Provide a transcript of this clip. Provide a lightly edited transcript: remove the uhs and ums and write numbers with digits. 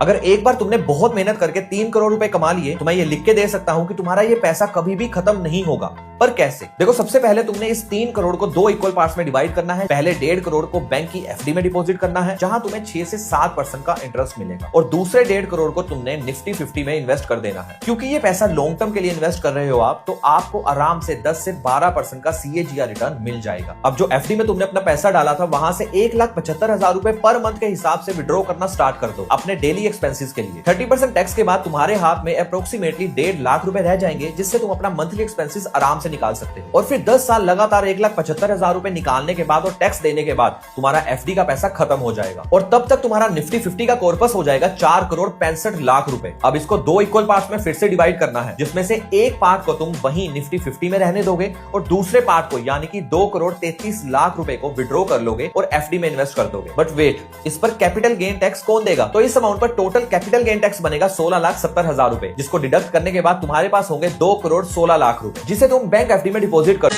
अगर एक बार तुमने बहुत मेहनत करके 3 करोड़ रुपए कमा लिए तो मैं ये लिख के दे सकता हूं कि तुम्हारा ये पैसा कभी भी खत्म नहीं होगा। पर कैसे? देखो, सबसे पहले तुमने इस 3 करोड़ को 2 इक्वल पार्ट्स में डिवाइड करना है। पहले 1.5 करोड़ को बैंक की एफडी में डिपॉजिट करना है, जहां तुम्हें 6 से 7% का इंटरेस्ट मिलेगा, और दूसरे 1.5 करोड़ को तुमने निफ्टी 50 में इन्वेस्ट कर देना है। क्योंकि ये पैसा लॉन्ग टर्म के लिए इन्वेस्ट कर रहे हो आप, तो आपको आराम से 10 से 12% का CAGR रिटर्न मिल जाएगा। अब जो एफडी में तुमने अपना पैसा डाला था, वहां से 1,75,000 रुपए पर मंथ के हिसाब से विड्रॉ करना स्टार्ट कर दो अपने डेली एक्सपेंसेस के लिए। 30% टैक्स के बाद तुम्हारे हाथ में अप्रोक्सीमेटली 1.5 लाख रुपए रह जाएंगे, जिससे तुम अपना मंथली एक्सपेंसेस आराम से निकाल सकते हो। और फिर 10 साल लगातार 1,75,000 रुपए निकालने के बाद और टैक्स देने के बाद तुम्हारा एफडी का पैसा खत्म हो जाएगा, और तब तक तुम्हारा निफ्टी 50 का कॉर्पस हो जाएगा 4 करोड़ 65 लाख रुपए। अब इसको 2 इक्वल पार्ट्स में फिर से डिवाइड करना है, जिसमें से एक पार्ट को तुम वहीं निफ्टी 50 में रहने दोगे और दूसरे पार्ट को यानी कि 2 करोड़ 33 लाख रुपए को विड्रॉ कर लोगे और एफडी में इन्वेस्ट कर दोगे। बट वेट, इस पर कैपिटल गेन टैक्स कौन देगा? तो इस अमाउंट पर टोटल कैपिटल गेन टैक्स बनेगा 16,70,000 रुपए, जिसको डिडक्ट करने के बाद तुम्हारे पास होंगे 2 करोड़ 16 लाख रुपए, जिसे तुम बैंक एफडी में डिपॉजिट कर